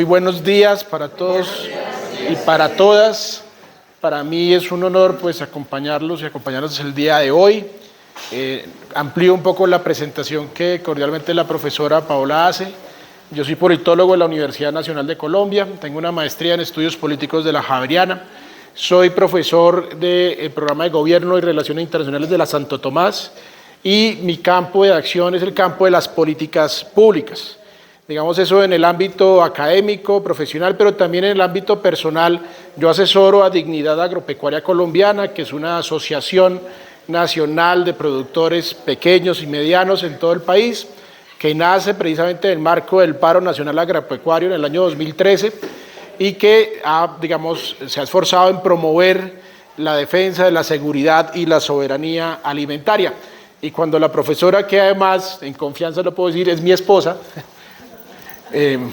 Muy buenos días para todos y para todas. Para mí es un honor acompañarlos y acompañarnos el día de hoy. Amplío un poco la presentación que cordialmente la profesora Paola hace. Yo soy politólogo de la Universidad Nacional de Colombia, tengo una maestría en estudios políticos de la Javeriana, soy profesor del programa de Gobierno y Relaciones Internacionales de la Santo Tomás y mi campo de acción es el campo de las políticas públicas. Digamos eso en el ámbito académico, profesional, pero también en el ámbito personal. Yo asesoro a Dignidad Agropecuaria Colombiana, que es una asociación nacional de productores pequeños y medianos en todo el país, que nace precisamente en el marco del paro nacional agropecuario en el año 2013 y que se ha esforzado en promover la defensa de la seguridad y la soberanía alimentaria. Y cuando la profesora, que además en confianza lo puedo decir, es mi esposa,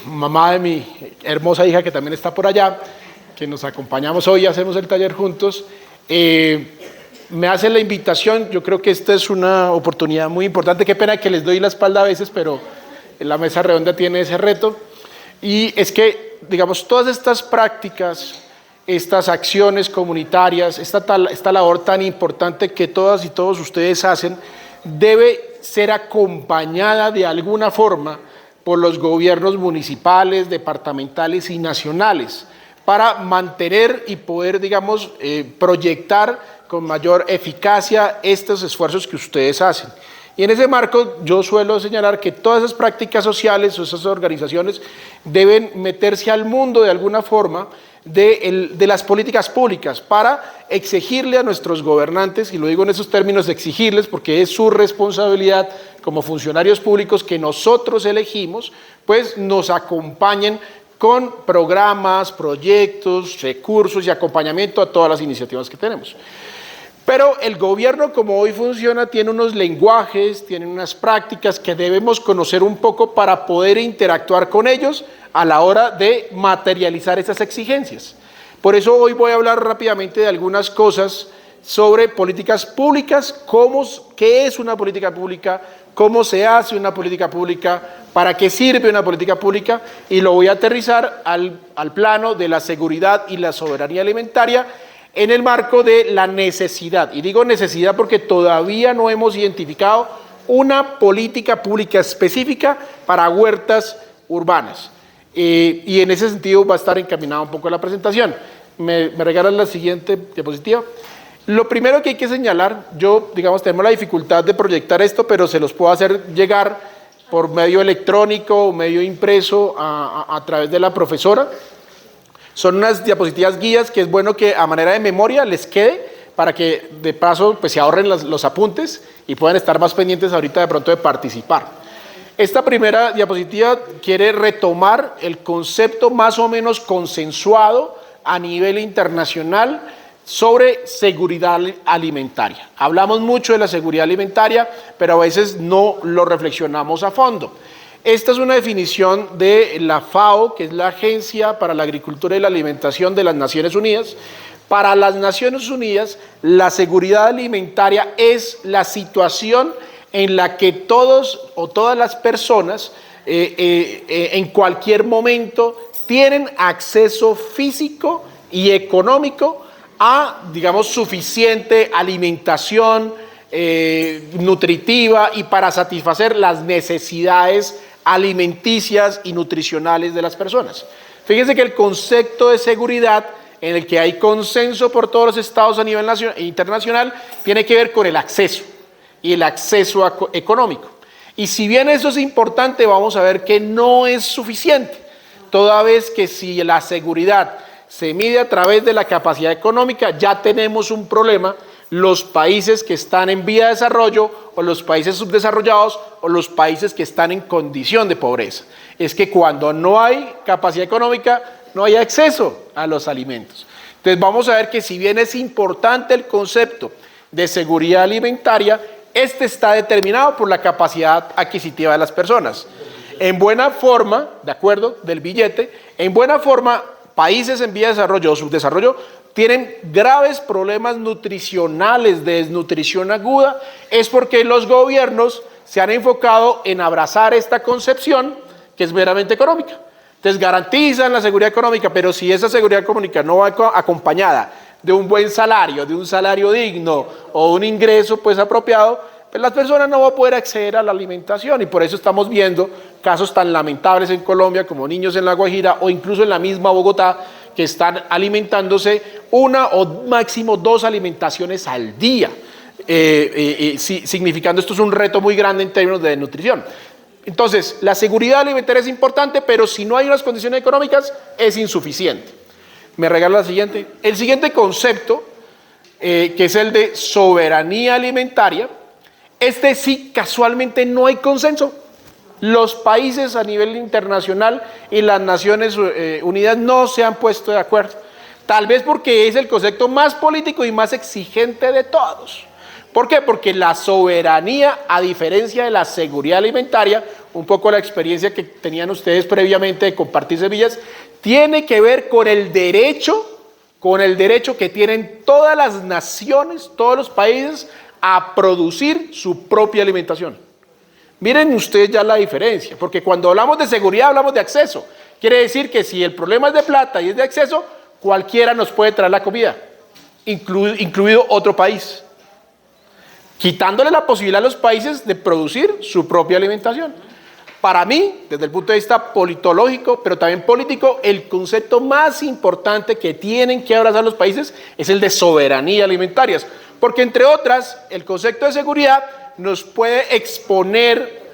mamá de mi hermosa hija que también está por allá, que nos acompañamos hoy y hacemos el taller juntos, me hace la invitación. Yo creo que esta es una oportunidad muy importante. Qué pena que les doy la espalda a veces, pero la mesa redonda tiene ese reto. Y es que, todas estas prácticas, estas acciones comunitarias, esta labor tan importante que todas y todos ustedes hacen, debe ser acompañada de alguna forma por los gobiernos municipales, departamentales y nacionales, para mantener y poder, proyectar con mayor eficacia estos esfuerzos que ustedes hacen. Y en ese marco yo suelo señalar que todas esas prácticas sociales o esas organizaciones deben meterse al mundo de alguna forma de las políticas públicas para exigirle a nuestros gobernantes, y lo digo en esos términos de exigirles porque es su responsabilidad como funcionarios públicos que nosotros elegimos, pues nos acompañen con programas, proyectos, recursos y acompañamiento a todas las iniciativas que tenemos. Pero el gobierno, como hoy funciona, tiene unos lenguajes, tiene unas prácticas que debemos conocer un poco para poder interactuar con ellos a la hora de materializar esas exigencias. Por eso hoy voy a hablar rápidamente de algunas cosas sobre políticas públicas, qué es una política pública, cómo se hace una política pública, para qué sirve una política pública, y lo voy a aterrizar al plano de la seguridad y la soberanía alimentaria en el marco de la necesidad. Y digo necesidad porque todavía no hemos identificado una política pública específica para huertas urbanas. Y en ese sentido va a estar encaminada un poco la presentación. ¿Me regalan la siguiente diapositiva? Lo primero que hay que señalar, tenemos la dificultad de proyectar esto, pero se los puedo hacer llegar por medio electrónico o medio impreso a través de la profesora. Son unas diapositivas guías que es bueno que a manera de memoria les quede para que de paso se ahorren los apuntes y puedan estar más pendientes ahorita de pronto de participar. Esta primera diapositiva quiere retomar el concepto más o menos consensuado a nivel internacional sobre seguridad alimentaria. Hablamos mucho de la seguridad alimentaria, pero a veces no lo reflexionamos a fondo. Esta es una definición de la FAO, que es la Agencia para la Agricultura y la Alimentación de las Naciones Unidas. Para las Naciones Unidas, la seguridad alimentaria es la situación en la que todos o todas las personas en cualquier momento tienen acceso físico y económico a, suficiente alimentación nutritiva y para satisfacer las necesidades alimenticias y nutricionales de las personas. Fíjense que el concepto de seguridad, en el que hay consenso por todos los estados a nivel internacional, tiene que ver con el acceso y el acceso económico. Y si bien eso es importante, vamos a ver que no es suficiente, toda vez que si la seguridad se mide a través de la capacidad económica, ya tenemos un problema. Los países que están en vía de desarrollo o los países subdesarrollados o los países que están en condición de pobreza. Es que cuando no hay capacidad económica, no hay acceso a los alimentos. Entonces vamos a ver que si bien es importante el concepto de seguridad alimentaria, este está determinado por la capacidad adquisitiva de las personas. En buena forma, de acuerdo, del billete, en buena forma, países en vía de desarrollo o subdesarrollo tienen graves problemas nutricionales de desnutrición aguda, es porque los gobiernos se han enfocado en abrazar esta concepción que es meramente económica. Entonces garantizan la seguridad económica, pero si esa seguridad económica no va acompañada de un buen salario, de un salario digno o un ingreso pues apropiado, pues las personas no van a poder acceder a la alimentación, y por eso estamos viendo casos tan lamentables en Colombia como niños en La Guajira o incluso en la misma Bogotá, que están alimentándose una o máximo 2 alimentaciones al día, significando esto es un reto muy grande en términos de nutrición. Entonces, la seguridad alimentaria es importante, pero si no hay unas condiciones económicas, es insuficiente. Me regala la siguiente. El siguiente concepto, que es el de soberanía alimentaria, este sí, casualmente no hay consenso. Los países a nivel internacional y las Naciones Unidas no se han puesto de acuerdo. Tal vez porque es el concepto más político y más exigente de todos. ¿Por qué? Porque la soberanía, a diferencia de la seguridad alimentaria, un poco la experiencia que tenían ustedes previamente de compartir semillas, tiene que ver con el derecho que tienen todas las naciones, todos los países, a producir su propia alimentación. Miren ustedes ya la diferencia, porque cuando hablamos de seguridad hablamos de acceso. Quiere decir que si el problema es de plata y es de acceso, cualquiera nos puede traer la comida, incluido otro país, quitándole la posibilidad a los países de producir su propia alimentación. Para mí, desde el punto de vista politológico, pero también político, el concepto más importante que tienen que abrazar los países es el de soberanía alimentaria, porque entre otras, el concepto de seguridad nos puede exponer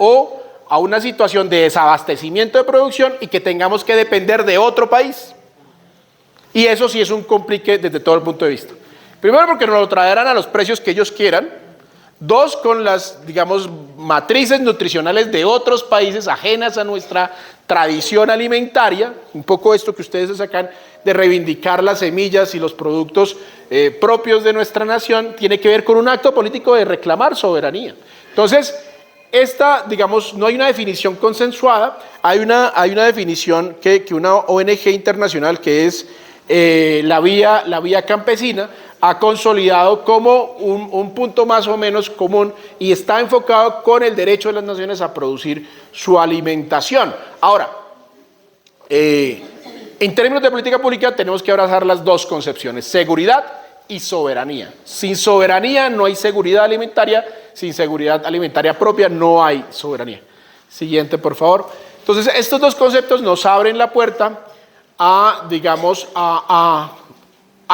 a una situación de desabastecimiento de producción y que tengamos que depender de otro país. Y eso sí es un complique desde todo el punto de vista. Primero, porque nos lo traerán a los precios que ellos quieran. 2, con las, digamos, matrices nutricionales de otros países ajenas a nuestra tradición alimentaria. Un poco esto que ustedes sacan de reivindicar las semillas y los productos propios de nuestra nación, tiene que ver con un acto político de reclamar soberanía. Entonces, digamos, no hay una definición consensuada, hay una definición que una ONG internacional, que es la Vía Campesina, ha consolidado como un punto más o menos común, y está enfocado con el derecho de las naciones a producir su alimentación. Ahora, en términos de política pública tenemos que abrazar las dos concepciones, seguridad y soberanía. Sin soberanía no hay seguridad alimentaria, sin seguridad alimentaria propia no hay soberanía. Siguiente, por favor. Entonces, estos dos conceptos nos abren la puerta a, digamos, a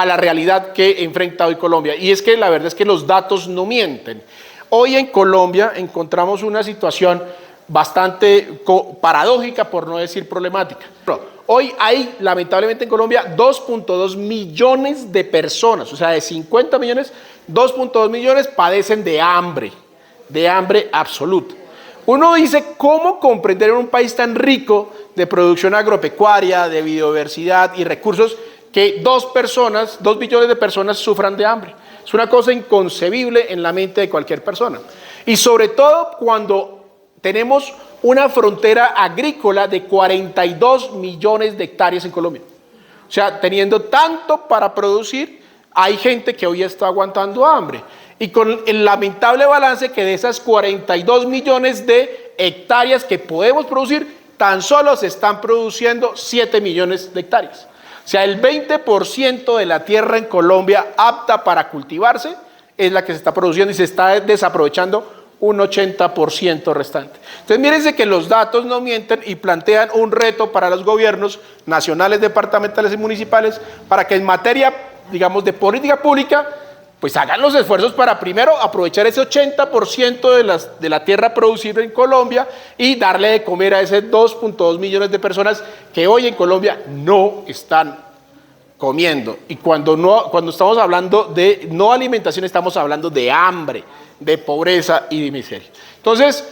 la realidad que enfrenta hoy Colombia. Y es que la verdad es que los datos no mienten. Hoy en Colombia encontramos una situación bastante paradójica, por no decir problemática. Hoy hay, lamentablemente en Colombia, 2.2 millones de personas, o sea, de 50 millones, 2.2 millones padecen de hambre absoluta. Uno dice, ¿cómo comprender en un país tan rico de producción agropecuaria, de biodiversidad y recursos, que 2 billones de personas sufran de hambre? Es una cosa inconcebible en la mente de cualquier persona. Y sobre todo cuando tenemos una frontera agrícola de 42 millones de hectáreas en Colombia. O sea, teniendo tanto para producir, hay gente que hoy está aguantando hambre. Y con el lamentable balance que de esas 42 millones de hectáreas que podemos producir, tan solo se están produciendo 7 millones de hectáreas. O sea, el 20% de la tierra en Colombia apta para cultivarse es la que se está produciendo, y se está desaprovechando un 80% restante. Entonces, mírense que los datos no mienten y plantean un reto para los gobiernos nacionales, departamentales y municipales, para que en materia, digamos, de política pública, pues hagan los esfuerzos para primero aprovechar ese 80% de la tierra producida en Colombia y darle de comer a ese 2.2 millones de personas que hoy en Colombia no están comiendo. Y cuando estamos hablando de no alimentación, estamos hablando de hambre, de pobreza y de miseria. Entonces,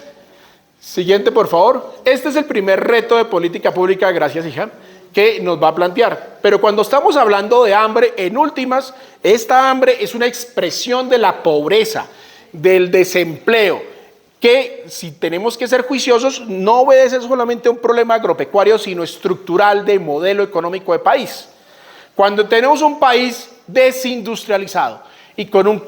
siguiente, por favor. Este es el primer reto de política pública, gracias, hija, que nos va a plantear. Pero cuando estamos hablando de hambre, en últimas, esta hambre es una expresión de la pobreza, del desempleo, que, si tenemos que ser juiciosos, no obedece solamente a un problema agropecuario, sino estructural de modelo económico de país. Cuando tenemos un país desindustrializado y con un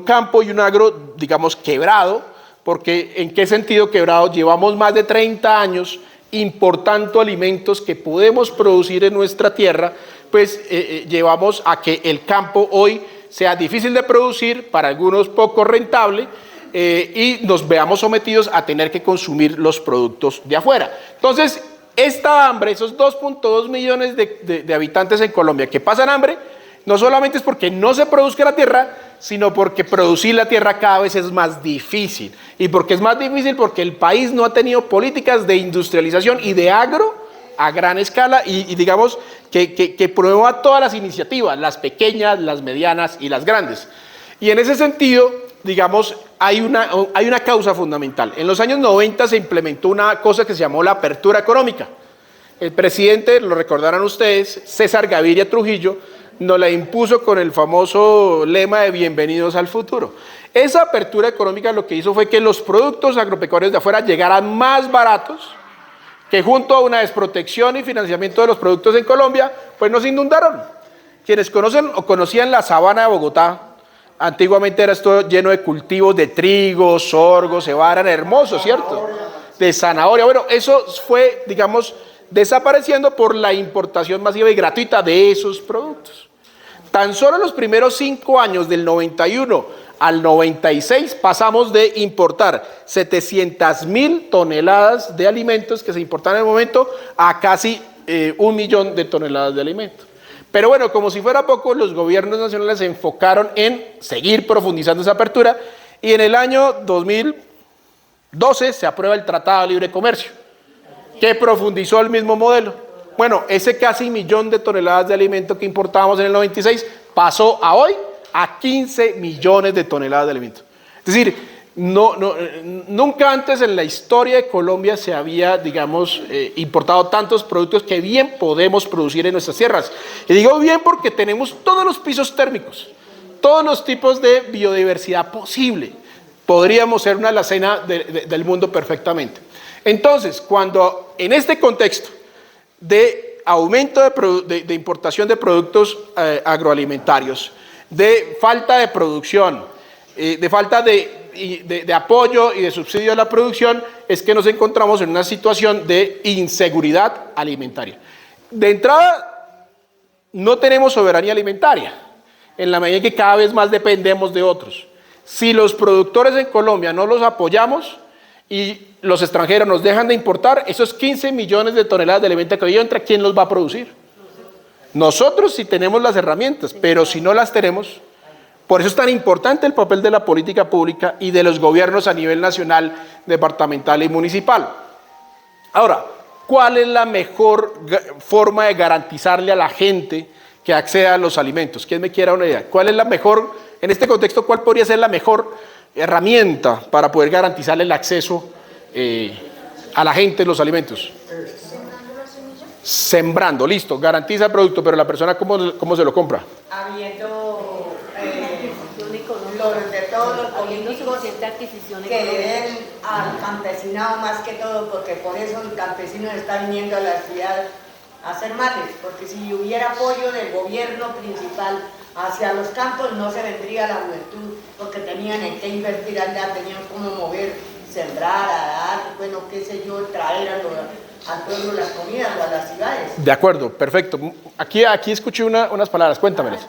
campo y un agro, digamos, quebrado, porque ¿en qué sentido quebrado? Llevamos más de 30 años importando alimentos que podemos producir en nuestra tierra, pues llevamos a que el campo hoy sea difícil de producir, para algunos poco rentable, y nos veamos sometidos a tener que consumir los productos de afuera. Entonces, esta hambre, esos 2.2 millones de habitantes en Colombia que pasan hambre, no solamente es porque no se produzca la tierra, sino porque producir la tierra cada vez es más difícil. ¿Y porque es más difícil? Porque el país no ha tenido políticas de industrialización y de agro a gran escala y digamos que promueva todas las iniciativas, las pequeñas, las medianas y las grandes. Y en ese sentido, digamos, hay una causa fundamental. En los años 90 se implementó una cosa que se llamó la apertura económica. El presidente, lo recordarán ustedes, César Gaviria Trujillo, nos la impuso con el famoso lema de bienvenidos al futuro. Esa apertura económica lo que hizo fue que los productos agropecuarios de afuera llegaran más baratos, que junto a una desprotección y financiamiento de los productos en Colombia, pues nos inundaron. Quienes conocen o conocían la sabana de Bogotá, antiguamente era esto lleno de cultivos de trigo, sorgo, cebada, eran hermosos, ¿cierto? De zanahoria. Bueno, eso fue, digamos, desapareciendo por la importación masiva y gratuita de esos productos. Tan solo los primeros 5 años, del 91 al 96, pasamos de importar 700.000 toneladas de alimentos que se importaban en el momento a casi 1 millón de toneladas de alimentos. Pero bueno, como si fuera poco, los gobiernos nacionales se enfocaron en seguir profundizando esa apertura y en el año 2012 se aprueba el Tratado de Libre Comercio, que profundizó el mismo modelo. Bueno, ese casi 1 millón de toneladas de alimento que importábamos en el 96 pasó a hoy a 15 millones de toneladas de alimento. Es decir, nunca antes en la historia de Colombia se había, digamos, importado tantos productos que bien podemos producir en nuestras tierras. Y digo bien porque tenemos todos los pisos térmicos, todos los tipos de biodiversidad posible. Podríamos ser una alacena del mundo perfectamente. Entonces, cuando en este contexto de aumento de importación de productos agroalimentarios, de falta de producción, de falta de apoyo y de subsidio a la producción, es que nos encontramos en una situación de inseguridad alimentaria. De entrada, no tenemos soberanía alimentaria, en la medida en que cada vez más dependemos de otros. Si los productores en Colombia no los apoyamos y los extranjeros nos dejan de importar, esos 15 millones de toneladas de alimento que hoy entra, ¿quién los va a producir? Nosotros sí tenemos las herramientas, pero si no las tenemos, por eso es tan importante el papel de la política pública y de los gobiernos a nivel nacional, departamental y municipal. Ahora, ¿cuál es la mejor forma de garantizarle a la gente que acceda a los alimentos? ¿Quién me quiere dar una idea? ¿Cuál es la mejor, en este contexto, cuál podría ser la mejor herramienta para poder garantizarle el acceso a la gente en los alimentos? Sembrando, listo, garantiza el producto, pero la persona ¿cómo se lo compra? Habiendo los de todos los políticos que den al campesinado más que todo, porque por eso el campesino está viniendo a la ciudad a hacer mates, porque si hubiera apoyo del gobierno principal hacia los campos no se vendría la juventud, porque tenían en qué invertir allá, tenían cómo mover, sembrar, dar, bueno, qué sé yo, traer al pueblo las comidas o a las ciudades. De acuerdo, perfecto. Aquí escuché unas palabras, cuéntamelas.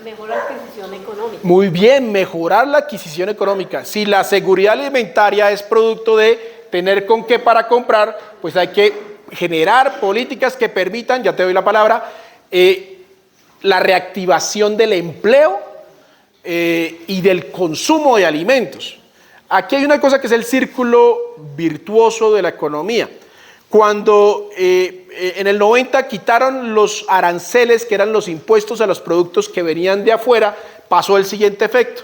Mejor adquisición económica. Muy bien, mejorar la adquisición económica. Si la seguridad alimentaria es producto de tener con qué para comprar, pues hay que generar políticas que permitan, ya te doy la palabra, la reactivación del empleo y del consumo de alimentos. Aquí hay una cosa que es el círculo virtuoso de la economía. Cuando en el 90 quitaron los aranceles, que eran los impuestos a los productos que venían de afuera, pasó el siguiente efecto.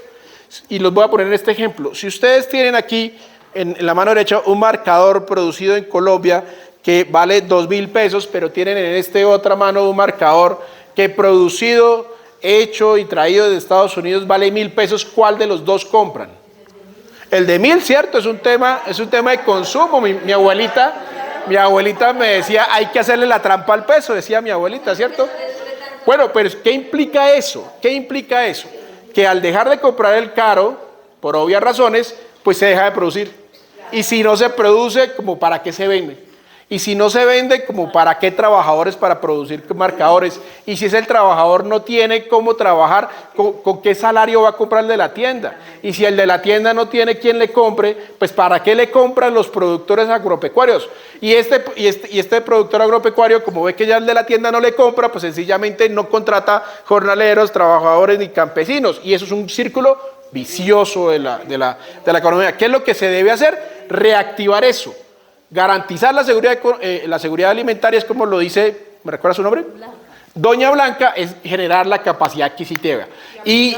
Y los voy a poner en este ejemplo. Si ustedes tienen aquí en la mano derecha un marcador producido en Colombia que vale 2.000 pesos, pero tienen en esta otra mano un marcador que producido, hecho y traído de Estados Unidos vale 1.000 pesos, ¿cuál de los dos compran? El de 1.000, ¿cierto? Es un tema de consumo. Mi abuelita me decía, hay que hacerle la trampa al peso, decía mi abuelita, ¿cierto? Bueno, pero ¿qué implica eso? ¿Qué implica eso? Que al dejar de comprar el caro, por obvias razones, pues se deja de producir. Y si no se produce, ¿como para qué se vende? Y si no se vende, como para qué trabajadores para producir marcadores. Y si es el trabajador no tiene cómo trabajar, ¿con qué salario va a comprar el de la tienda? Y si el de la tienda no tiene quien le compre, pues ¿para qué le compran los productores agropecuarios? Y este productor agropecuario, como ve que ya el de la tienda no le compra, pues sencillamente no contrata jornaleros, trabajadores ni campesinos. Y eso es un círculo vicioso de la economía. ¿Qué es lo que se debe hacer? Reactivar eso. Garantizar la seguridad alimentaria es como lo dice, ¿me recuerda su nombre? Blanca. Doña Blanca, es generar la capacidad adquisitiva. Y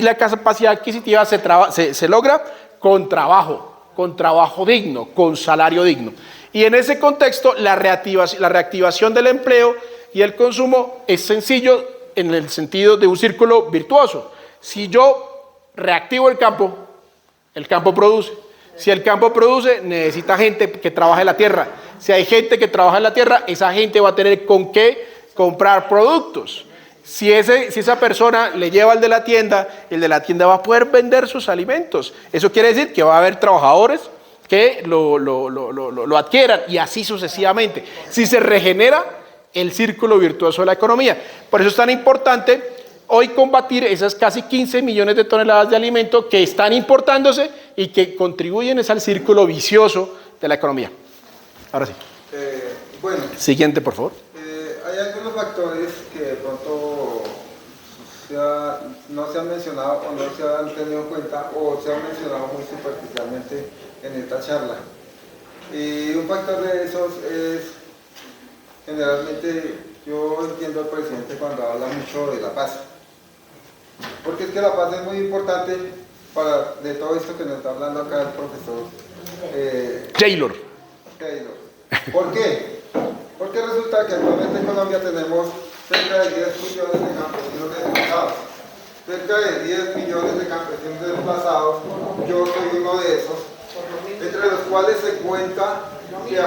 la capacidad adquisitiva se logra con trabajo digno, con salario digno. Y en ese contexto, la reactivación del empleo y el consumo es sencillo en el sentido de un círculo virtuoso. Si yo reactivo el campo produce. Si el campo produce, necesita gente que trabaje en la tierra. Si hay gente que trabaja en la tierra, esa gente va a tener con qué comprar productos. Si esa persona le lleva al de la tienda, el de la tienda va a poder vender sus alimentos. Eso quiere decir que va a haber trabajadores que lo adquieran y así sucesivamente. Si se regenera el círculo virtuoso de la economía. Por eso es tan importante hoy combatir esas casi 15 millones de toneladas de alimento que están importándose y que contribuyen al círculo vicioso de la economía. Ahora sí. Bueno, siguiente, por favor. hay algunos factores que de pronto no se han mencionado o no se han tenido en cuenta o se han mencionado muy superficialmente en esta charla. Y un factor de esos es, generalmente, yo entiendo al presidente cuando habla mucho de la paz. Porque es que la paz es muy importante de todo esto que nos está hablando acá el profesor Taylor. ¿Por qué? Porque resulta que actualmente en Colombia tenemos cerca de 10 millones de campesinos desplazados. Cerca de 10 millones de campesinos desplazados, yo soy uno de esos, entre los cuales se cuenta que,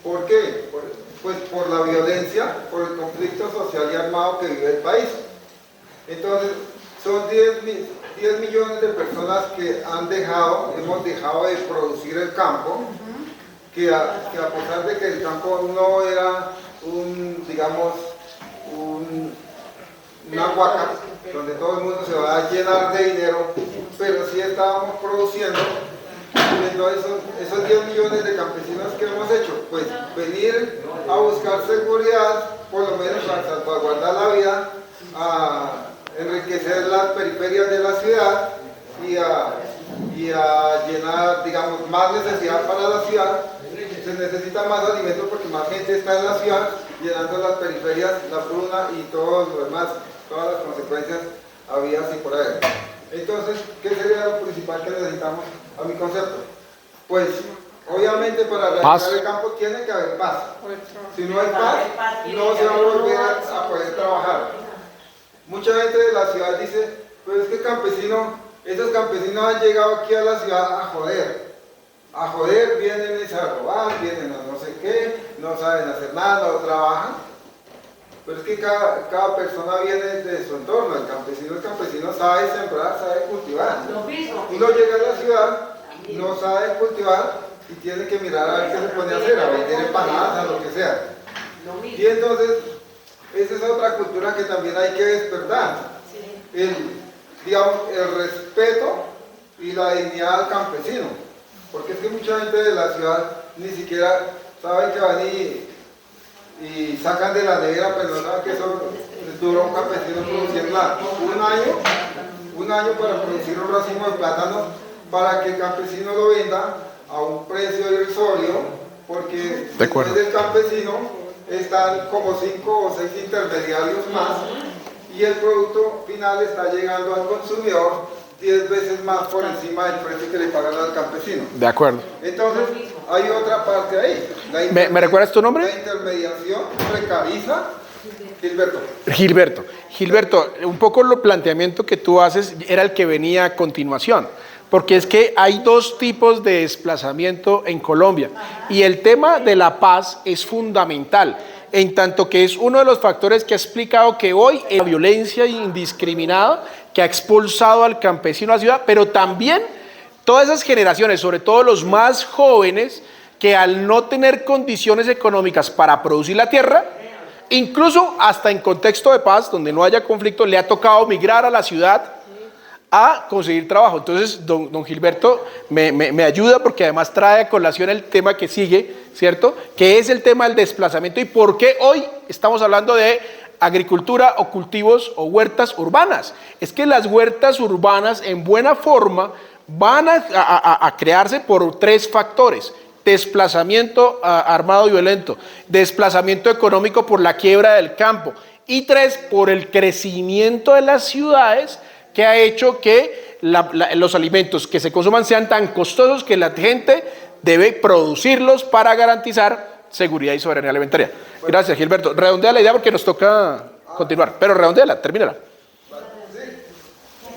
¿por qué? Pues por la violencia, por el conflicto social y armado que vive el país. Entonces, son 10 millones de personas que hemos dejado de producir el campo, que a pesar de que el campo no era una huaca donde todo el mundo se va a llenar de dinero, pero sí estábamos produciendo. Entonces, esos 10 millones de campesinos que hemos hecho, pues venir a buscar seguridad, por lo menos para salvaguardar la vida, a enriquecer las periferias de la ciudad y a llenar, digamos, más necesidad para la ciudad. Se necesita más alimentos porque más gente está en la ciudad, llenando las periferias, la bruna y todo lo demás, todas las consecuencias habidas y por ahí. Entonces, ¿qué sería lo principal que necesitamos a mi concepto? Pues, obviamente para realizar el campo tiene que haber paz. Si no hay paz, no se va a volver a poder trabajar. Mucha gente de la ciudad dice, pues es que esos campesinos han llegado aquí a la ciudad a joder. A joder, vienen a robar, vienen a no sé qué, no saben hacer nada, no trabajan. Pero es que cada persona viene de su entorno. El campesino sabe sembrar, sabe cultivar. Uno llega a la ciudad, no sabe cultivar y tiene que mirar a ver qué se pone a hacer, a vender empanadas, a lo que sea. Y entonces, esa es otra cultura que también hay que despertar. El respeto y la dignidad al campesino. Porque es que mucha gente de la ciudad ni siquiera saben que van y sacan de la nevera, pero no saben que eso dura un campesino produciendo un año para producir un racimo de plátano para que el campesino lo venda a un precio irrisorio, porque después del campesino están como 5 o 6 intermediarios más y el producto final está llegando al consumidor 10 veces más por encima del precio que le pagan al campesino. De acuerdo. Entonces, hay otra parte ahí. ¿Me recuerdas tu nombre? La intermediación precariza. Gilberto, un poco el planteamiento que tú haces era el que venía a continuación, porque es que hay dos tipos de desplazamiento en Colombia y el tema de la paz es fundamental, en tanto que es uno de los factores que ha explicado que hoy la violencia indiscriminada que ha expulsado al campesino a la ciudad, pero también todas esas generaciones, sobre todo los más jóvenes, que al no tener condiciones económicas para producir la tierra, incluso hasta en contexto de paz, donde no haya conflicto, le ha tocado migrar a la ciudad a conseguir trabajo. Entonces, don Gilberto me ayuda porque además trae a colación el tema que sigue, ¿cierto? Que es el tema del desplazamiento y por qué hoy estamos hablando de agricultura o cultivos o huertas urbanas. Es que las huertas urbanas en buena forma van a crearse por tres factores: desplazamiento armado y violento, desplazamiento económico por la quiebra del campo y tres, por el crecimiento de las ciudades, que ha hecho que los alimentos que se consuman sean tan costosos que la gente debe producirlos para garantizar seguridad y soberanía alimentaria. Gracias, Gilberto. Redondea la idea porque nos toca continuar, pero redondéala, termínala.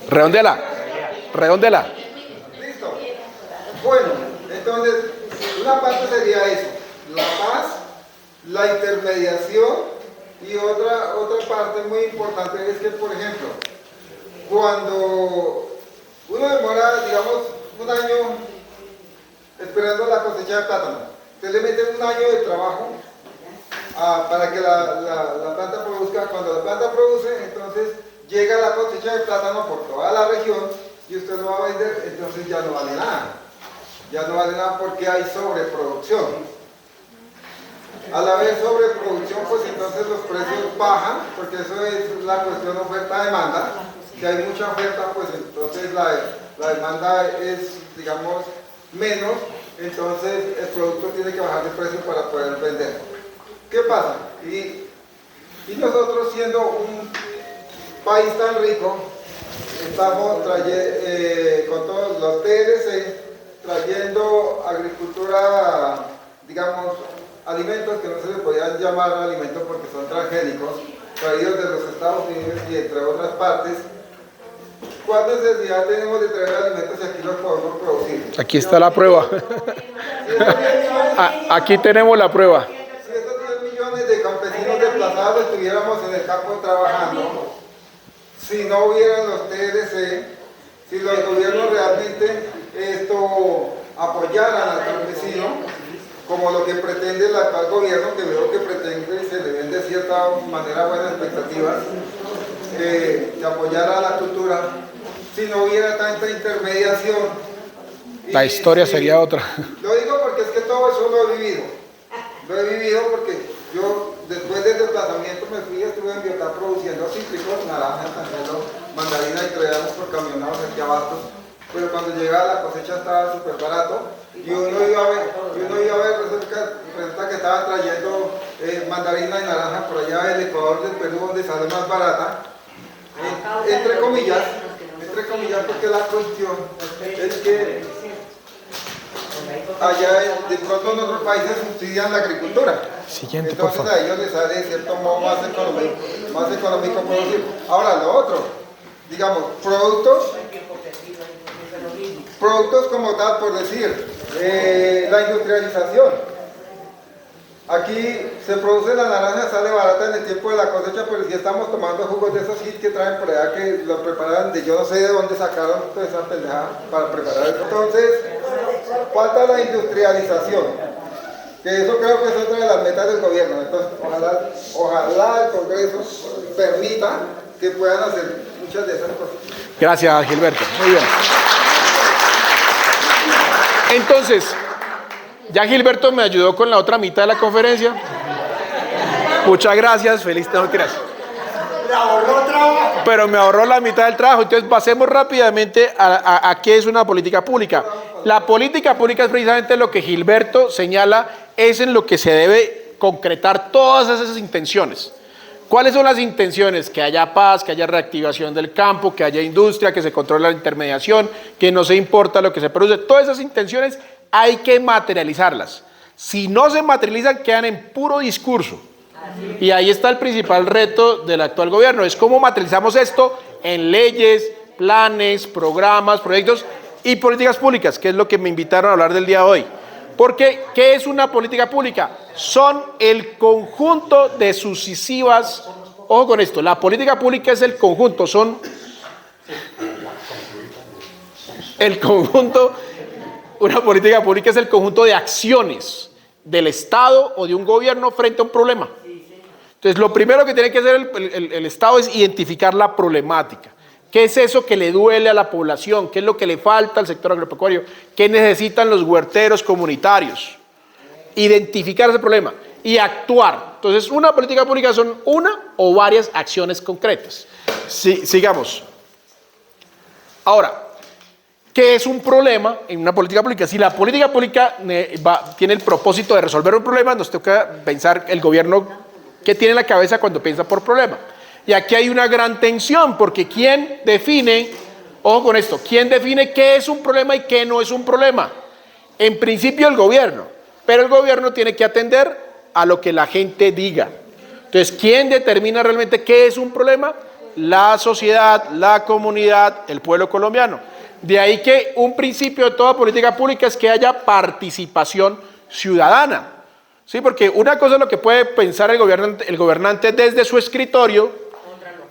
Redondéala. Listo. Bueno, entonces, una parte sería eso, la paz, la intermediación, y otra parte muy importante es que, por ejemplo, cuando uno demora, digamos, un año esperando la cosecha de plátano, usted le mete un año de trabajo para que la planta produzca. Cuando la planta produce, entonces llega la cosecha de plátano por toda la región y usted lo va a vender, entonces ya no vale nada. Ya no vale nada porque hay sobreproducción. Al haber sobreproducción, pues entonces los precios bajan, porque eso es la cuestión oferta-demanda. Si hay mucha oferta, pues entonces la demanda es, digamos, menos, entonces el producto tiene que bajar de precio para poder vender. ¿Qué pasa? Y nosotros, siendo un país tan rico, estamos con todos los TLC, trayendo agricultura, digamos, alimentos que no se les podían llamar alimentos porque son transgénicos, traídos de los Estados Unidos y entre otras partes. ¿Cuál necesidad tenemos de traer alimentos si aquí los podemos producir? Aquí está la prueba. Aquí tenemos la prueba. Si esos 10 millones de campesinos desplazados estuviéramos en el campo trabajando, si no hubieran los TLC, si los gobiernos realmente apoyaran al campesino, como lo que pretende el actual gobierno, que veo que pretende y se le ven de cierta manera buenas expectativas, de apoyar a la cultura, si no hubiera tanta intermediación. La historia sería otra. Lo digo porque es que todo eso lo he vivido. Lo he vivido porque yo, después del desplazamiento, me fui y estuve en Biotá produciendo cítricos, naranjas, cancelo, mandarina y traíamos por camionados aquí a Bastos. Pero cuando llegaba la cosecha estaba súper barato y uno iba a ver, resulta que estaban trayendo mandarina y naranja por allá del Ecuador, del Perú, donde sale más barata, entre comillas, porque la cuestión es que allá de pronto en otros países subsidian la agricultura. Siguiente, entonces por favor. a ellos les sale de cierto modo más económico producir. Ahora lo otro, digamos, productos como tal, por decir, la industrialización. Aquí se produce la naranja, sale barata en el tiempo de la cosecha, pero si estamos tomando jugos de esos hits que traen por allá, que lo preparan de yo no sé de dónde sacaron toda esa pendejada para preparar eso. Entonces, falta la industrialización, que eso creo que es otra de las metas del gobierno. Entonces, ojalá el Congreso permita que puedan hacer muchas de esas cosas. Gracias, Gilberto. Muy bien. Entonces, ya Gilberto me ayudó con la otra mitad de la conferencia. Muchas gracias, feliz gracias. Le ahorró trabajo. Pero me ahorró la mitad del trabajo. Entonces pasemos rápidamente a qué es una política pública. La política pública es precisamente lo que Gilberto señala, es en lo que se debe concretar todas esas intenciones. ¿Cuáles son las intenciones? Que haya paz, que haya reactivación del campo, que haya industria, que se controle la intermediación, que no se importa lo que se produce. Todas esas intenciones hay que materializarlas. Si no se materializan, quedan en puro discurso. Y ahí está el principal reto del actual gobierno, es cómo materializamos esto en leyes, planes, programas, proyectos y políticas públicas, que es lo que me invitaron a hablar del día de hoy. Porque, ¿qué es una política pública? Son el conjunto de sucesivas, ojo con esto, la política pública es el conjunto, son el conjunto, Una política pública es el conjunto de acciones del Estado o de un gobierno frente a un problema. Entonces, lo primero que tiene que hacer el Estado es identificar la problemática. ¿Qué es eso que le duele a la población? ¿Qué es lo que le falta al sector agropecuario? ¿Qué necesitan los huerteros comunitarios? Identificar ese problema y actuar. Entonces, una política pública son una o varias acciones concretas. Sigamos. Ahora, ¿qué es un problema en una política pública? Si la política pública tiene el propósito de resolver un problema, nos toca pensar el gobierno qué tiene en la cabeza cuando piensa por problema. Y aquí hay una gran tensión, porque ¿quién define, ojo con esto, quién define qué es un problema y qué no es un problema? En principio el gobierno, pero el gobierno tiene que atender a lo que la gente diga. Entonces, ¿quién determina realmente qué es un problema? La sociedad, la comunidad, el pueblo colombiano. De ahí que un principio de toda política pública es que haya participación ciudadana. Sí, porque una cosa es lo que puede pensar el gobernante desde su escritorio,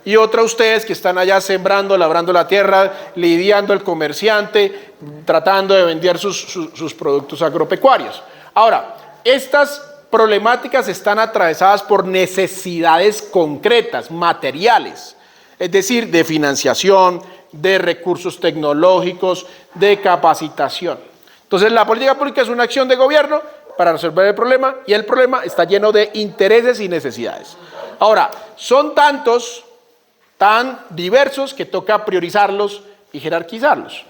y otra ustedes que están allá sembrando, labrando la tierra, lidiando el comerciante, tratando de vender sus productos agropecuarios. Ahora, estas problemáticas están atravesadas por necesidades concretas, materiales, es decir, de financiación, de recursos tecnológicos, de capacitación. Entonces, la política pública es una acción de gobierno para resolver el problema, y el problema está lleno de intereses y necesidades. Ahora, son tan diversos que toca priorizarlos y jerarquizarlos,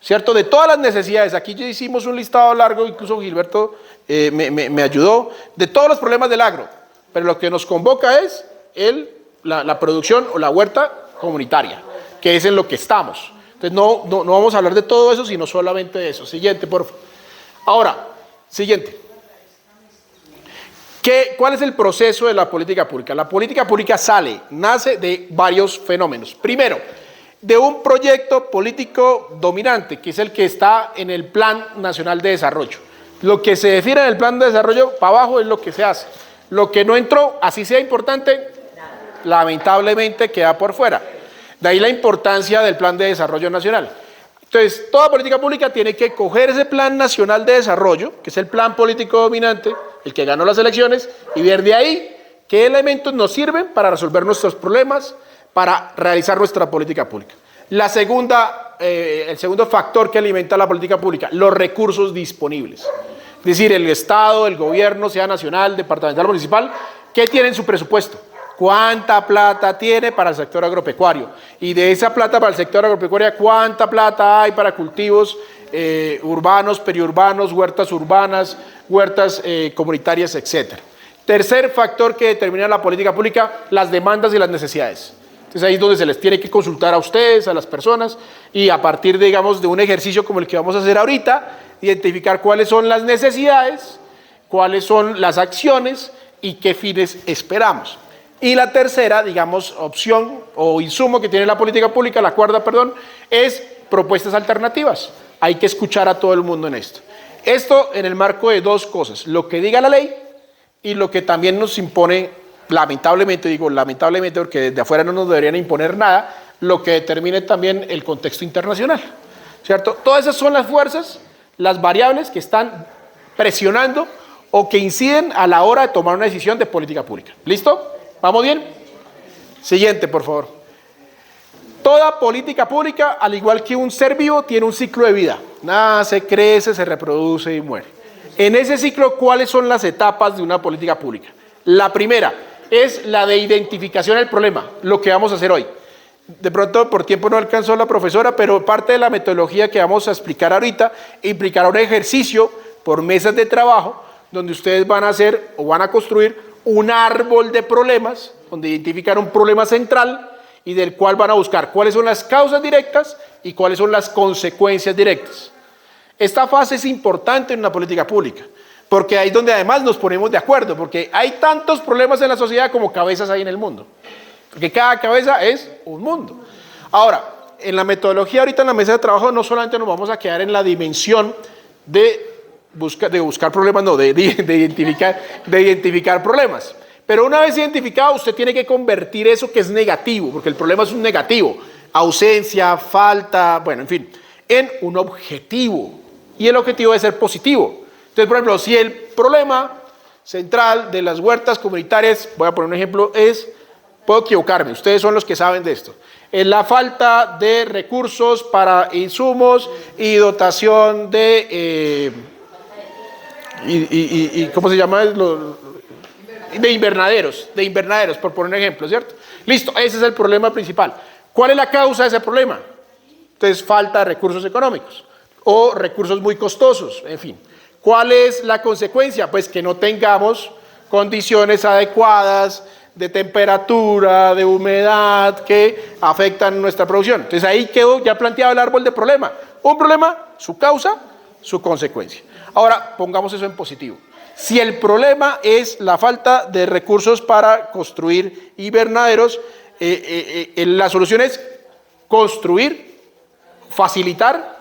¿cierto? De todas las necesidades, aquí ya hicimos un listado largo, incluso Gilberto me ayudó, de todos los problemas del agro, pero lo que nos convoca es la producción o la huerta comunitaria, que es en lo que estamos. Entonces no vamos a hablar de todo eso, sino solamente de eso. Siguiente, por favor. Ahora, siguiente. ¿Cuál es el proceso de la política pública? La política pública nace de varios fenómenos. Primero, de un proyecto político dominante, que es el que está en el Plan Nacional de Desarrollo. Lo que se define en el Plan de Desarrollo, para abajo, es lo que se hace. Lo que no entró, así sea importante, lamentablemente queda por fuera. De ahí la importancia del Plan de Desarrollo Nacional. Entonces, toda política pública tiene que coger ese Plan Nacional de Desarrollo, que es el plan político dominante, el que ganó las elecciones, y ver de ahí qué elementos nos sirven para resolver nuestros problemas, para realizar nuestra política pública. El segundo factor que alimenta la política pública, los recursos disponibles. Es decir, el Estado, el gobierno, sea nacional, departamental, municipal, ¿qué tiene en su presupuesto? ¿Cuánta plata tiene para el sector agropecuario? Y de esa plata para el sector agropecuario, ¿cuánta plata hay para cultivos urbanos, periurbanos, huertas urbanas, huertas comunitarias, etcétera? Tercer factor que determina la política pública, las demandas y las necesidades. Entonces ahí es donde se les tiene que consultar a ustedes, a las personas, y a partir, digamos, de un ejercicio como el que vamos a hacer ahorita, identificar cuáles son las necesidades, cuáles son las acciones y qué fines esperamos. Y la tercera, digamos, opción o insumo que tiene la política pública, la cuarta, perdón, es propuestas alternativas. Hay que escuchar a todo el mundo en esto. Esto en el marco de dos cosas, lo que diga la ley y lo que también nos impone, lamentablemente, digo lamentablemente porque desde afuera no nos deberían imponer nada, lo que determine también el contexto internacional, ¿cierto? Todas esas son las fuerzas, las variables que están presionando o que inciden a la hora de tomar una decisión de política pública. ¿Listo? ¿Vamos bien? Siguiente, por favor. Toda política pública, al igual que un ser vivo, tiene un ciclo de vida. Nace, crece, se reproduce y muere. En ese ciclo, ¿cuáles son las etapas de una política pública? La primera es la de identificación del problema, lo que vamos a hacer hoy. De pronto, por tiempo no alcanzó la profesora, pero parte de la metodología que vamos a explicar ahorita implicará un ejercicio por mesas de trabajo, donde ustedes van a hacer o van a construir un árbol de problemas, donde identifican un problema central y del cual van a buscar cuáles son las causas directas y cuáles son las consecuencias directas. Esta fase es importante en una política pública, porque ahí es donde además nos ponemos de acuerdo, porque hay tantos problemas en la sociedad como cabezas hay en el mundo, porque cada cabeza es un mundo. Ahora, en la metodología ahorita en la mesa de trabajo no solamente nos vamos a quedar en la dimensión de buscar problemas, no, de identificar problemas. Pero una vez identificado, usted tiene que convertir eso que es negativo, porque el problema es un negativo, ausencia, falta, bueno, en fin, en un objetivo. y el objetivo debe ser positivo. Entonces, por ejemplo, si el problema central de las huertas comunitarias, voy a poner un ejemplo, puedo equivocarme, ustedes son los que saben de esto, es la falta de recursos para insumos y dotación de, ¿cómo se llama? De invernaderos, por poner un ejemplo, ¿cierto? Listo, ese es el problema principal. ¿Cuál es la causa de ese problema? Entonces, falta de recursos económicos o recursos muy costosos, en fin. ¿Cuál es la consecuencia? Pues que no tengamos condiciones adecuadas de temperatura, de humedad, que afectan nuestra producción. Entonces ahí quedó ya planteado el árbol de problema. Un problema, su causa, su consecuencia. Ahora, pongamos eso en positivo. Si el problema es la falta de recursos para construir invernaderos, la solución es construir, facilitar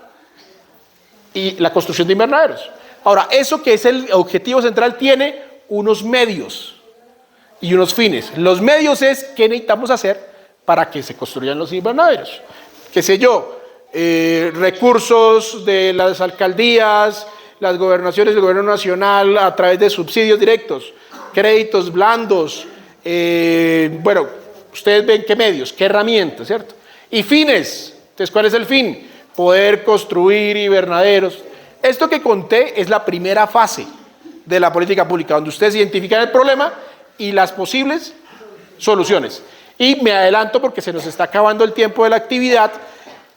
y la construcción de invernaderos. Ahora, eso que es el objetivo central tiene unos medios y unos fines. Los medios es qué necesitamos hacer para que se construyan los invernaderos. Qué sé yo, recursos de las alcaldías, las gobernaciones del gobierno nacional a través de subsidios directos, créditos blandos, bueno, ustedes ven qué medios, qué herramientas, ¿cierto? Y fines. Entonces, ¿cuál es el fin? Poder construir invernaderos. Esto que conté es la primera fase de la política pública, donde ustedes identifican el problema y las posibles soluciones. Y me adelanto porque se nos está acabando el tiempo de la actividad.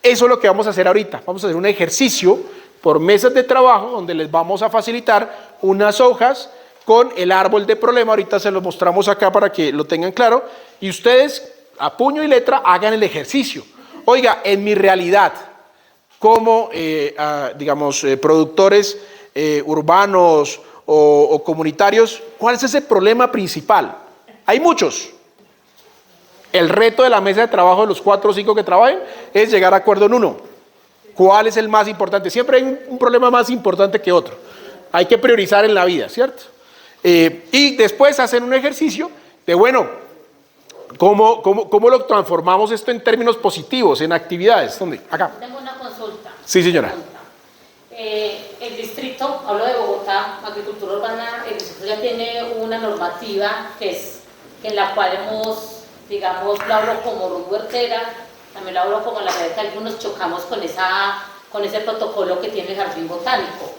Eso es lo que vamos a hacer ahorita. Vamos a hacer un ejercicio por mesas de trabajo donde les vamos a facilitar unas hojas con el árbol de problema. Ahorita se lo mostramos acá para que lo tengan claro. Y ustedes, a puño y letra, hagan el ejercicio. Oiga, en mi realidad, como, digamos, productores urbanos o comunitarios, ¿cuál es ese problema principal? Hay muchos. El reto de la mesa de trabajo de los 4 o 5 que trabajen es llegar a acuerdo en uno. ¿Cuál es el más importante? Siempre hay un problema más importante que otro. Hay que priorizar en la vida, ¿cierto? Y después hacen un ejercicio de, bueno, ¿cómo lo transformamos esto en términos positivos, en actividades? ¿Dónde? Acá. Tengo una consulta. Sí, señora. El distrito, hablo de Bogotá, agricultura urbana, el distrito ya tiene una normativa en la cual hemos, digamos, lo hablo como Ruth Huertera, también lo hablo como la verdad que algunos chocamos con ese protocolo que tiene el Jardín Botánico.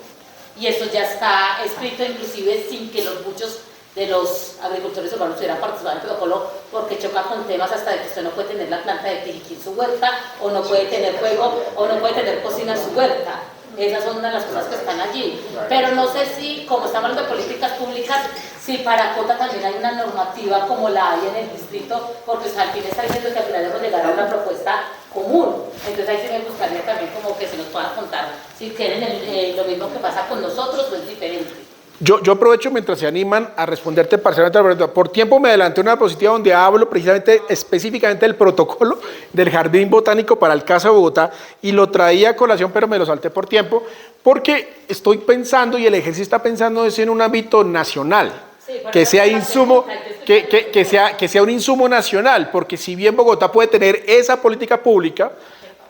Y eso ya está escrito inclusive sin que muchos de los agricultores urbanos hubieran participado en el protocolo, porque choca con temas hasta de que usted no puede tener la planta de tiriquí en su huerta, o no puede tener fuego, o no puede tener cocina en su huerta. Esas son una de las cosas que están allí. Pero no sé si, como estamos hablando de políticas públicas, si para Cota también hay una normativa como la hay en el distrito, porque al fin está diciendo que al final debemos llegar a una propuesta común. Entonces ahí sí me gustaría también como que se nos puedan contar si quieren lo mismo que pasa con nosotros o es diferente. Yo aprovecho mientras se animan a responderte parcialmente a la pregunta. Por tiempo me adelanté una diapositiva donde hablo precisamente, específicamente del protocolo del Jardín Botánico para el caso de Bogotá y lo traía a colación, pero me lo salté por tiempo, porque estoy pensando y el ejercicio está pensando es en un ámbito nacional, sí, que sea insumo, que sea un insumo nacional, porque si bien Bogotá puede tener esa política pública,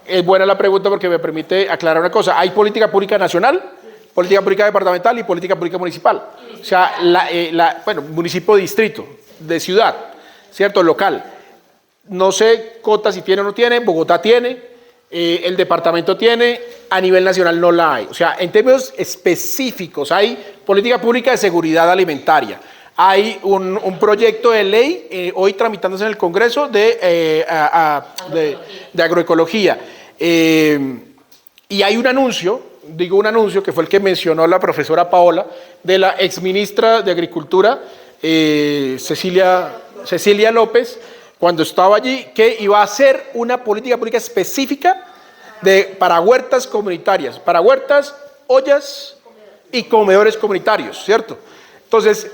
es buena la pregunta porque me permite aclarar una cosa, hay política pública nacional, política pública departamental y política pública municipal. O sea, bueno, municipio, distrito, de ciudad, ¿cierto? Local. No sé, Cota si tiene o no tiene, Bogotá tiene, el departamento tiene, a nivel nacional no la hay. O sea, en términos específicos, hay política pública de seguridad alimentaria. Hay un proyecto de ley hoy tramitándose en el Congreso de agroecología. Y hay un anuncio que fue el que mencionó la profesora Paola, de la exministra de Agricultura, Cecilia López, cuando estaba allí, que iba a hacer una política pública específica para huertas comunitarias, para huertas, ollas y comedores comunitarios, ¿cierto? Entonces,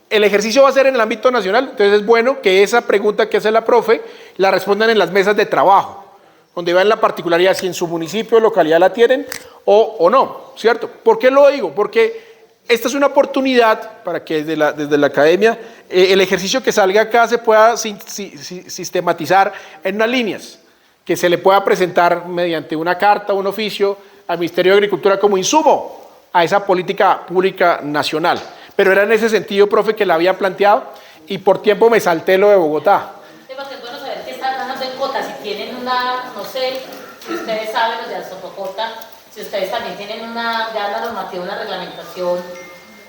el ejercicio va a ser en el ámbito nacional, entonces es bueno que esa pregunta que hace la profe la respondan en las mesas de trabajo, donde vean la particularidad si en su municipio o localidad la tienen o no, ¿cierto? ¿Por qué lo digo? Porque esta es una oportunidad para que desde la academia el ejercicio que salga acá se pueda sistematizar en unas líneas, que se le pueda presentar mediante una carta, un oficio al Ministerio de Agricultura como insumo a esa política pública nacional. Pero era en ese sentido, profe, que la había planteado y por tiempo me salté lo de Bogotá. Sí, porque es bueno saber qué están pasando en Cota, si tienen una, no sé, si ustedes saben, los de Sotocota, si ustedes también tienen ya una normativa, una reglamentación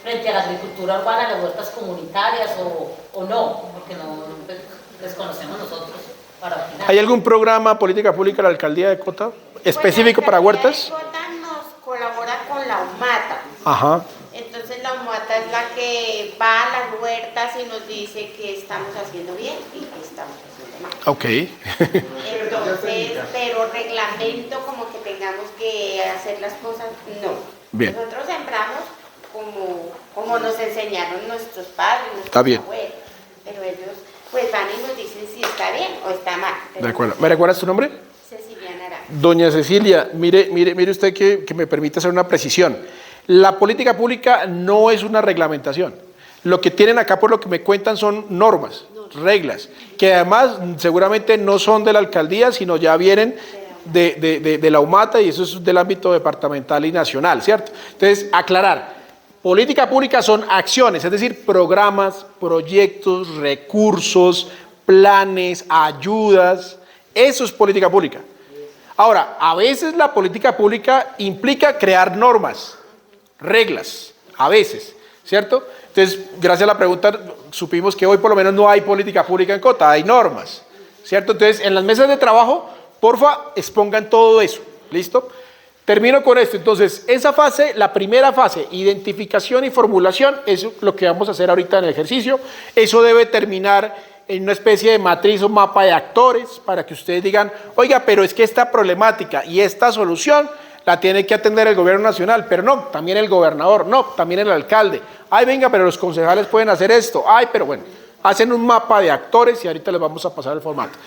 frente a la agricultura urbana, las huertas comunitarias o no, porque no desconocemos nosotros para opinar. ¿Hay algún programa política pública de la alcaldía de Cota específico para huertas? La alcaldía de Cota nos colabora con la UMATA. Ajá. Entonces la UMATA es la que va a las huertas y nos dice que estamos haciendo bien y que estamos haciendo mal. Ok. Entonces, pero reglamento como que tengamos que hacer las cosas, no. Bien. Nosotros sembramos como nos enseñaron nuestros padres, Está nuestros bien. abuelos, pero ellos pues van y nos dicen si está bien o está mal. De acuerdo. ¿Me recuerdas tu nombre? Cecilia Naranjo. Doña Cecilia, mire usted que me permite hacer una precisión. La política pública no es una reglamentación. Lo que tienen acá, por lo que me cuentan, son normas, reglas, que además seguramente no son de la alcaldía, sino ya vienen de la UMATA y eso es del ámbito departamental y nacional, ¿cierto? Entonces, aclarar, política pública son acciones, es decir, programas, proyectos, recursos, planes, ayudas, eso es política pública. Ahora, a veces la política pública implica crear normas, reglas, a veces, ¿cierto? Entonces, gracias a la pregunta, supimos que hoy por lo menos no hay política pública en Cota, hay normas, ¿cierto? Entonces, en las mesas de trabajo, porfa, expongan todo eso, ¿listo? Termino con esto, entonces, esa fase, la primera fase, identificación y formulación, es lo que vamos a hacer ahorita en el ejercicio, eso debe terminar en una especie de matriz o mapa de actores, para que ustedes digan, oiga, pero es que esta problemática y esta solución la tiene que atender el gobierno nacional, pero no, también el gobernador, no, también el alcalde. Ay, venga, pero los concejales pueden hacer esto. Ay, pero bueno, hacen un mapa de actores y ahorita les vamos a pasar el formato.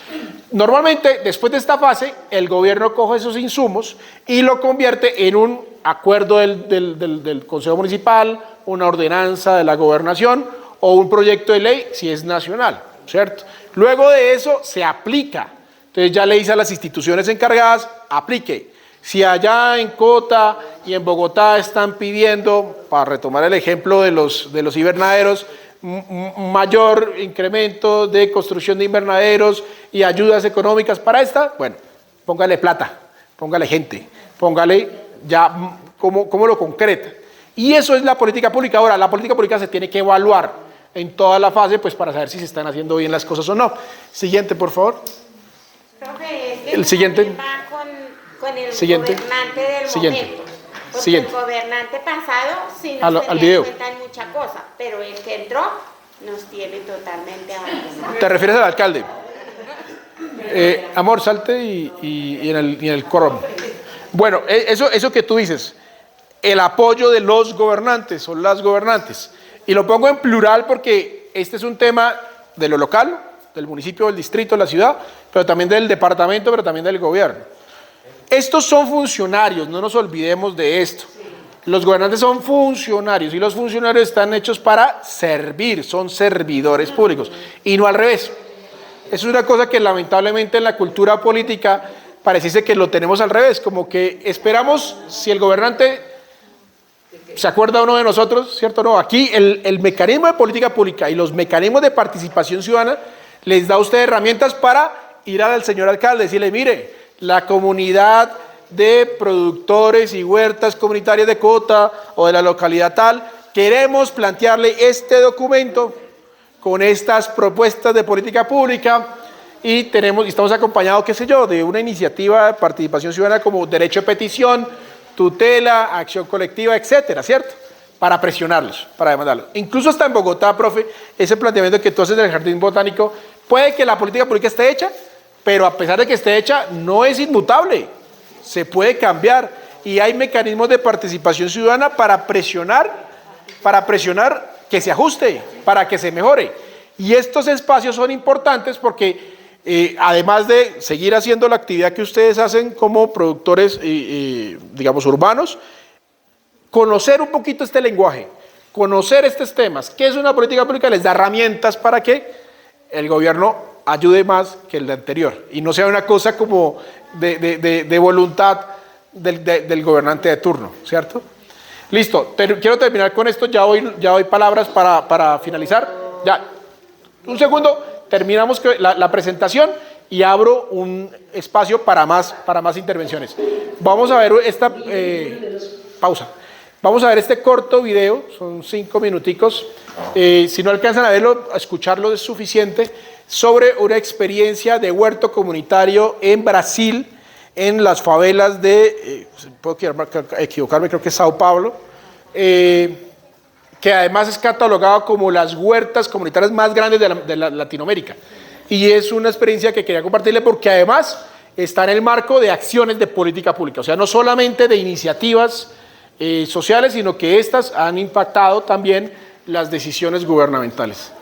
Normalmente, después de esta fase, el gobierno coge esos insumos y lo convierte en un acuerdo del Consejo Municipal, una ordenanza de la gobernación o un proyecto de ley si es nacional, ¿cierto? Luego de eso se aplica. Entonces ya le dice a las instituciones encargadas, aplique. Si allá en Cota y en Bogotá están pidiendo, para retomar el ejemplo de los invernaderos, un mayor incremento de construcción de invernaderos y ayudas económicas para esta, bueno, póngale plata, póngale gente, póngale ya cómo lo concreta. Y eso es la política pública. Ahora, la política pública se tiene que evaluar en toda la fase, pues para saber si se están haciendo bien las cosas o no. Siguiente, por favor. Profe, es que El siguiente. va con el Siguiente. gobernante del Siguiente. momento. Porque Siguiente. el gobernante pasado sí Al nos tenía video. en cuenta en mucha cosa, pero el que entró nos tiene totalmente abandonados. ¿Te refieres al alcalde? Amor, salte y en el coro. Bueno, eso que tú dices, el apoyo de los gobernantes o las gobernantes. Y lo pongo en plural porque este es un tema de lo local, del municipio, del distrito, de la ciudad, pero también del departamento, pero también del gobierno. Estos son funcionarios, no nos olvidemos de esto. Los gobernantes son funcionarios y los funcionarios están hechos para servir, son servidores públicos y no al revés. Es una cosa que lamentablemente en la cultura política pareciese que lo tenemos al revés, como que esperamos si el gobernante se acuerda uno de nosotros, ¿cierto? No, aquí el mecanismo de política pública y los mecanismos de participación ciudadana les da a usted herramientas para ir al señor alcalde y decirle, mire, la comunidad de productores y huertas comunitarias de Cota o de la localidad tal, queremos plantearle este documento con estas propuestas de política pública y estamos acompañados, qué sé yo, de una iniciativa de participación ciudadana como derecho de petición, tutela, acción colectiva, etcétera, ¿cierto? Para presionarlos, para demandarlos. Incluso hasta en Bogotá, profe, ese planteamiento que tú haces del Jardín Botánico, puede que la política pública esté hecha, pero a pesar de que esté hecha, no es inmutable, se puede cambiar y hay mecanismos de participación ciudadana para presionar que se ajuste, para que se mejore. Y estos espacios son importantes porque además de seguir haciendo la actividad que ustedes hacen como productores, digamos, urbanos, conocer un poquito este lenguaje, conocer estos temas, qué es una política pública, les da herramientas para que el gobierno ayude más que el de anterior y no sea una cosa como de voluntad del gobernante de turno, ¿cierto? Listo, quiero terminar con esto, ya doy palabras para finalizar. Ya, un segundo, terminamos la presentación y abro un espacio para más intervenciones. Vamos a ver esta pausa. Vamos a ver este corto video, son 5 minuticos. Si no alcanzan a verlo, a escucharlo es suficiente, sobre una experiencia de huerto comunitario en Brasil, en las favelas de, puedo equivocarme, creo que es Sao Paulo, que además es catalogado como las huertas comunitarias más grandes de Latinoamérica. Y es una experiencia que quería compartirle porque además está en el marco de acciones de política pública, o sea, no solamente de iniciativas sociales, sino que estas han impactado también las decisiones gubernamentales.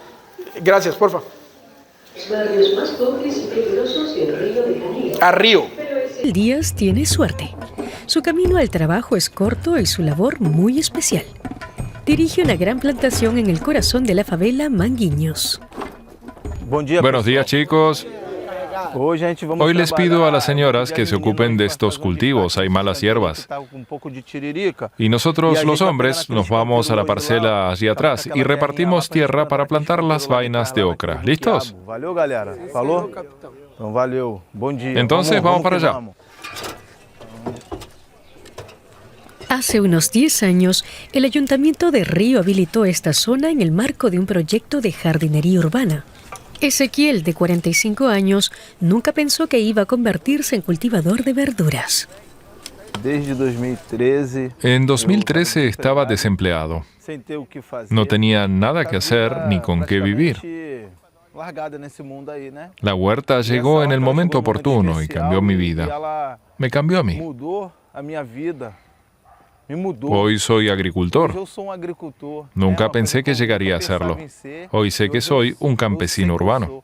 Gracias, por favor. Barrios más pobres y peligrosos del Río de Janeiro. A Río. Díaz tiene suerte. Su camino al trabajo es corto y su labor muy especial. Dirige una gran plantación en el corazón de la favela Manguinhos. Buenos días, chicos. Hoy les pido a las señoras que se ocupen de estos cultivos, hay malas hierbas. Y nosotros, los hombres, nos vamos a la parcela allí atrás y repartimos tierra para plantar las vainas de ocra. ¿Listos? Entonces, vamos para allá. Hace unos 10 años, el Ayuntamiento de Río habilitó esta zona en el marco de un proyecto de jardinería urbana. Ezequiel, de 45 años, nunca pensó que iba a convertirse en cultivador de verduras. En 2013 estaba desempleado. No tenía nada que hacer ni con qué vivir. La huerta llegó en el momento oportuno y cambió mi vida. Me cambió a mí. Hoy soy agricultor. Nunca pensé que llegaría a serlo. Hoy sé que soy un campesino urbano.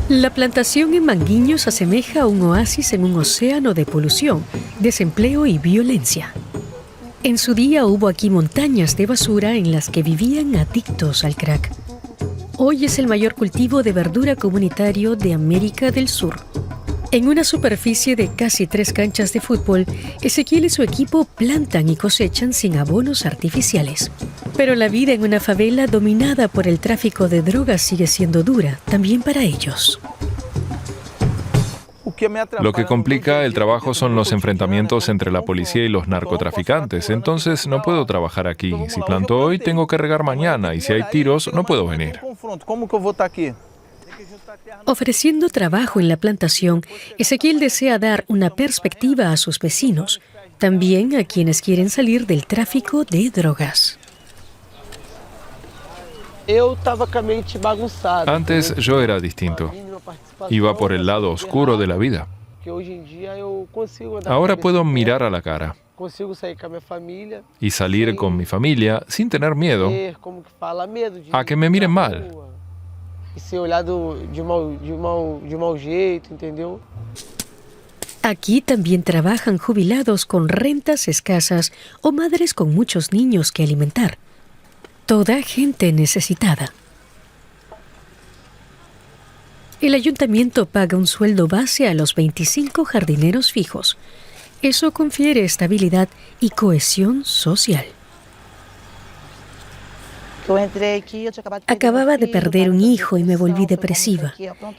La plantación en Manguinhos asemeja a un oasis en un océano de polución, desempleo y violencia. En su día hubo aquí montañas de basura en las que vivían adictos al crack. Hoy es el mayor cultivo de verdura comunitario de América del Sur. En una superficie de casi 3 canchas de fútbol, Ezequiel y su equipo plantan y cosechan sin abonos artificiales. Pero la vida en una favela dominada por el tráfico de drogas sigue siendo dura, también para ellos. Lo que complica el trabajo son los enfrentamientos entre la policía y los narcotraficantes. Entonces no puedo trabajar aquí. Si planto hoy, tengo que regar mañana. Y si hay tiros, no puedo venir. Ofreciendo trabajo en la plantación, Ezequiel desea dar una perspectiva a sus vecinos, también a quienes quieren salir del tráfico de drogas. Antes yo era distinto. Iba por el lado oscuro de la vida. Ahora puedo mirar a la cara y salir con mi familia sin tener miedo a que me miren mal. Aquí también trabajan jubilados con rentas escasas o madres con muchos niños que alimentar. Toda gente necesitada. El ayuntamiento paga un sueldo base a los 25 jardineros fijos. Eso confiere estabilidad y cohesión social. Acababa de perder un hijo y me volví depresiva.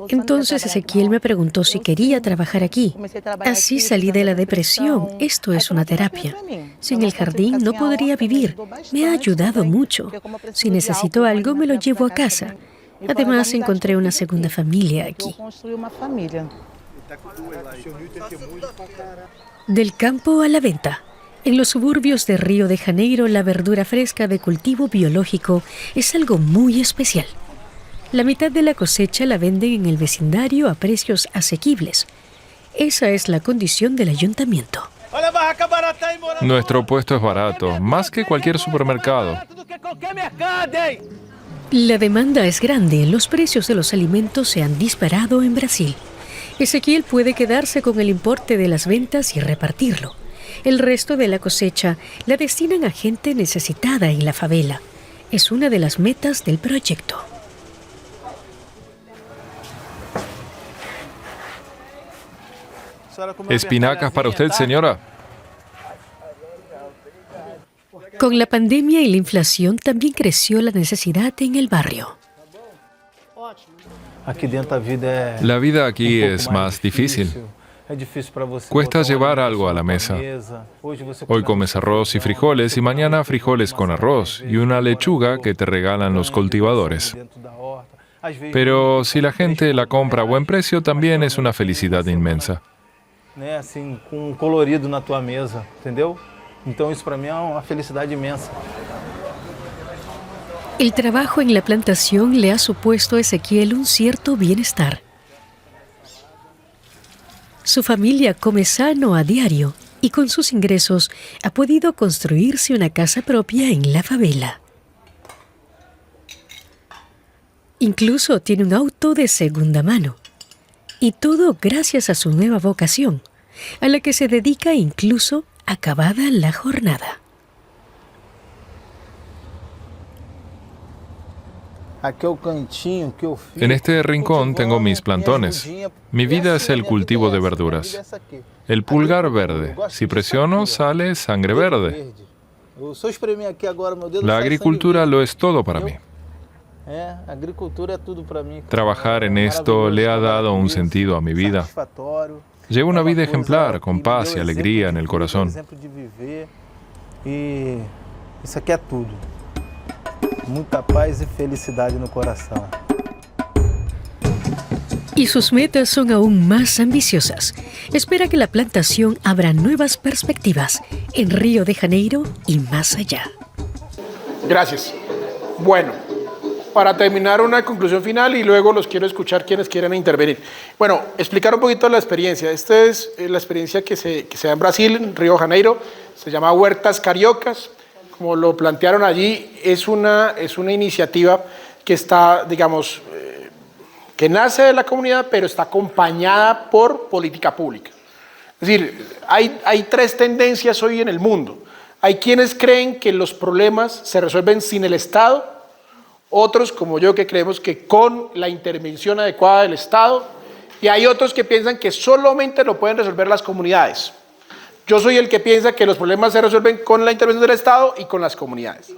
Entonces Ezequiel me preguntó si quería trabajar aquí. Así salí de la depresión. Esto es una terapia. Sin el jardín no podría vivir. Me ha ayudado mucho. Si necesito algo, me lo llevo a casa. Además, encontré una segunda familia aquí. Del campo a la venta. En los suburbios de Río de Janeiro, la verdura fresca de cultivo biológico es algo muy especial. La mitad de la cosecha la venden en el vecindario a precios asequibles. Esa es la condición del ayuntamiento. Nuestro puesto es barato, más que cualquier supermercado. La demanda es grande. Los precios de los alimentos se han disparado en Brasil. Ezequiel puede quedarse con el importe de las ventas y repartirlo. El resto de la cosecha la destinan a gente necesitada en la favela. Es una de las metas del proyecto. Espinacas para usted, señora. Con la pandemia y la inflación también creció la necesidad en el barrio. La vida aquí es más difícil. Cuesta llevar algo a la mesa. Hoy comes arroz y frijoles y mañana frijoles con arroz y una lechuga que te regalan los cultivadores. Pero si la gente la compra a buen precio, también es una felicidad inmensa. Assim, com colorido na tua mesa, entendeu? Então isso para mim é uma felicidade imensa. El trabajo en la plantación le ha supuesto a Ezequiel un cierto bienestar. Su familia come sano a diario y con sus ingresos ha podido construirse una casa propia en la favela. Incluso tiene un auto de segunda mano. Y todo gracias a su nueva vocación, a la que se dedica incluso acabada la jornada. En este rincón tengo mis plantones. Mi vida es el cultivo de verduras. El pulgar verde. Si presiono, sale sangre verde. La agricultura lo es todo para mí. Trabajar en esto le ha dado un sentido a mi vida. Llevo una vida ejemplar, con paz y alegría en el corazón. Isso aqui é tudo. Muita paz y felicidad en el corazón. Y sus metas son aún más ambiciosas. Espera que la plantación abra nuevas perspectivas en Río de Janeiro y más allá. Gracias. Bueno, para terminar una conclusión final y luego los quiero escuchar quienes quieran intervenir. Bueno, explicar un poquito la experiencia. Esta es la experiencia que se da en Brasil, en Río de Janeiro. Se llama Huertas Cariocas. Como lo plantearon allí, es una iniciativa que está, digamos, que nace de la comunidad, pero está acompañada por política pública. Es decir, hay tres tendencias hoy en el mundo. Hay quienes creen que los problemas se resuelven sin el Estado, otros como yo que creemos que con la intervención adecuada del Estado, y hay otros que piensan que solamente lo pueden resolver las comunidades. Yo soy el que piensa que los problemas se resuelven con la intervención del Estado y con las comunidades.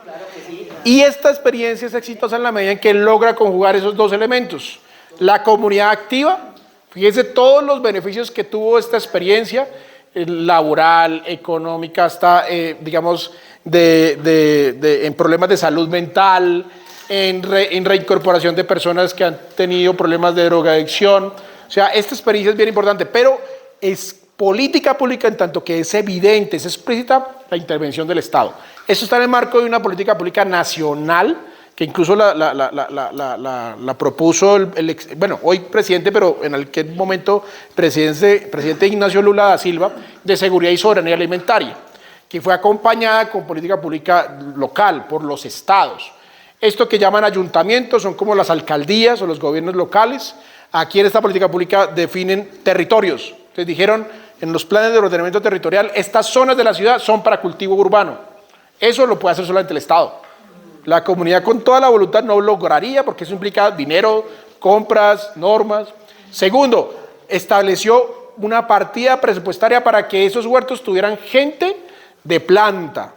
Y esta experiencia es exitosa en la medida en que logra conjugar esos dos elementos. La comunidad activa, fíjense todos los beneficios que tuvo esta experiencia, laboral, económica, hasta, digamos, en problemas de salud mental, en reincorporación de personas que han tenido problemas de drogadicción. O sea, esta experiencia es bien importante, pero es política pública en tanto que es evidente, es explícita la intervención del Estado. Eso está en el marco de una política pública nacional, que incluso la propuso bueno, hoy presidente, pero en aquel momento presidente Ignacio Lula da Silva, de Seguridad y Soberanía Alimentaria, que fue acompañada con política pública local, por los estados. Esto que llaman ayuntamientos son como las alcaldías o los gobiernos locales. Aquí en esta política pública definen territorios. Entonces dijeron, en los planes de ordenamiento territorial, estas zonas de la ciudad son para cultivo urbano. Eso lo puede hacer solamente el Estado. La comunidad con toda la voluntad no lograría, porque eso implica dinero, compras, normas. Segundo, estableció una partida presupuestaria para que esos huertos tuvieran gente de planta,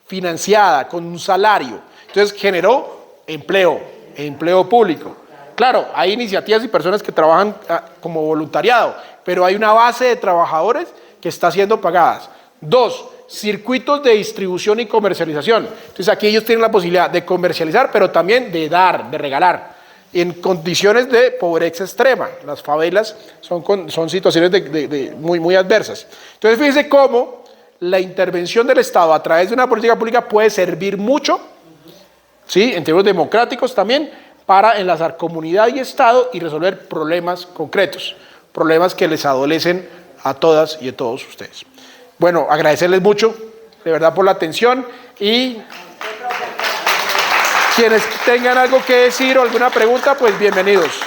financiada, con un salario. Entonces generó empleo público. Claro, hay iniciativas y personas que trabajan como voluntariado, pero hay una base de trabajadores que está siendo pagadas. Dos, circuitos de distribución y comercialización. Entonces aquí ellos tienen la posibilidad de comercializar, pero también de dar, de regalar, en condiciones de pobreza extrema. Las favelas son situaciones muy adversas. Entonces fíjense cómo la intervención del Estado a través de una política pública puede servir mucho, ¿sí?, en términos democráticos también, para enlazar comunidad y Estado y resolver problemas concretos, problemas que les adolecen a todas y a todos ustedes. Bueno, agradecerles mucho, de verdad, por la atención, y quienes tengan algo que decir o alguna pregunta, pues bienvenidos.